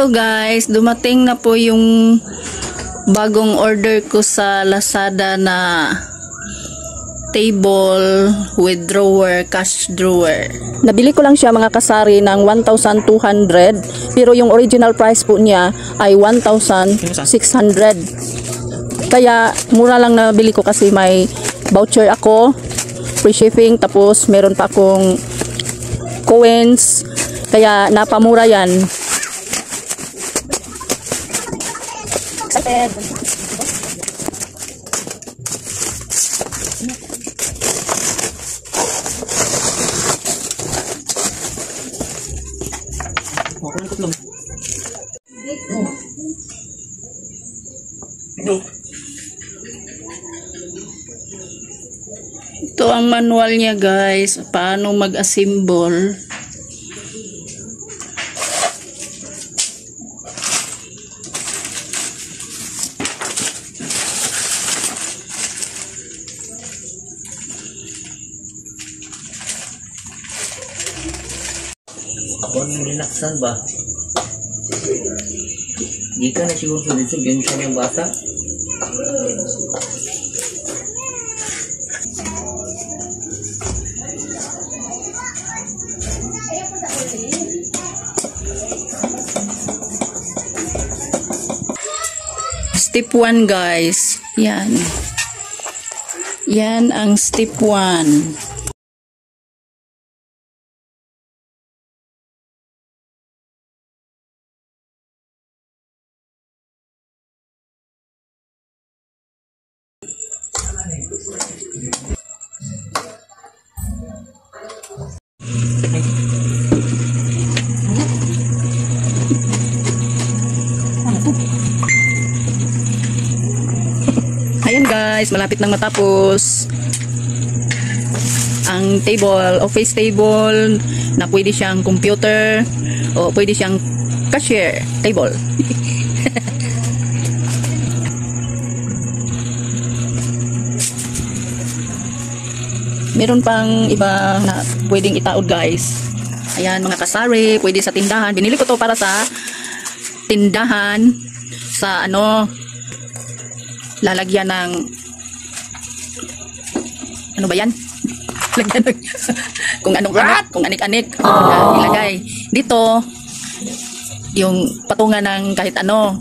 Hello guys, dumating na po yung bagong order ko sa Lazada na table with drawer, cash drawer. Nabili ko lang siya mga kasari ng 1,200 pero yung original price po niya ay 1,600. Kaya mura lang nabili ko kasi may voucher ako, free shipping, tapos meron pa akong coins. Kaya napamura yan. Excited! Ito ang manual niya guys, paano mag-assemble. Ako yung relaxan ba? Di ka na siguro sa dito, ganyan siya yung basa. Step 1 guys, yan. Yan ang step 1. Ayan guys, malapit nang matapos ang table, office table na pwede siyang computer o pwede siyang cashier table. Meron pang iba na pwedeng itaod guys. Ayan mga kasari, pwede sa tindahan. Binili ko to para sa tindahan, sa lalagyan ng ano ba yan? Lagyan ng kung anong kung anik-anik ilagay. Dito yung patungan ng kahit ano,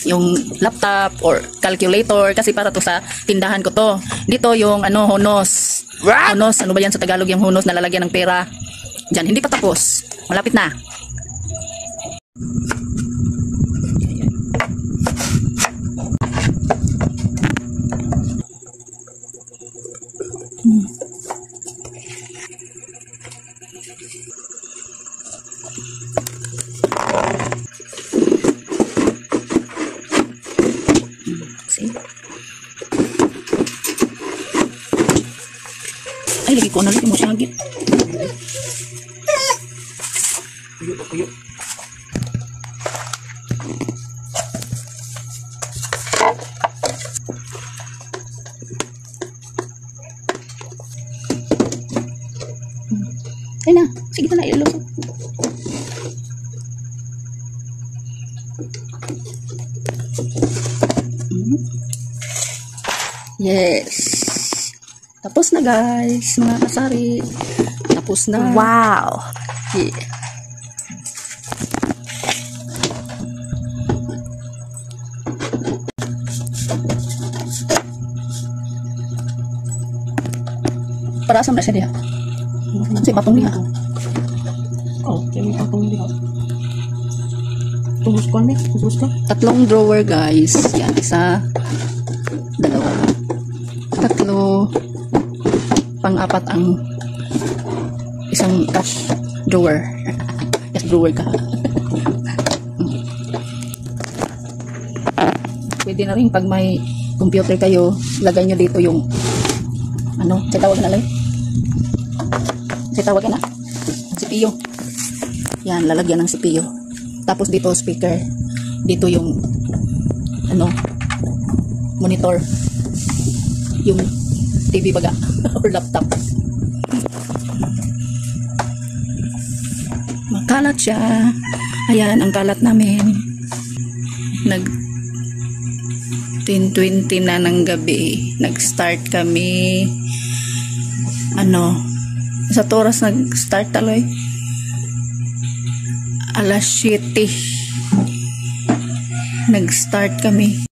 yung laptop or calculator kasi para to sa tindahan ko to. Dito yung hunos. Hunos, ano ba yan sa Tagalog yung hunos na lalagyan ng pera. Diyan, hindi pa tapos. Malapit na. See? Ay, lagi ko na lagi mo sagit. Puyo. Ay na, sige na ilusot. Yes. Tapos na guys, mga kasari. Tapos na. Wow! Yeah. Para sa siya diha. Kasi patong diha. Oh, may patong diha. Tubos ko nih, tubos ka. 3 drawer guys. Yan, isa, 2, 3, pang-4 ang isang cash drawer. Cash drawer ka. Pwede na rin pag may computer kayo, lagay nyo dito yung sa tawag na lang. Sa tawag na. CPU. Yan, lalagyan ng CPU. Tapos dito speaker. Dito yung monitor. Yung TV baga or laptop. Makalat siya. Ayan ang kalat namin. nag 10:20 na ng gabi. Nag-start kami sa oras nag-start taloy. Alas 7 nag-start kami.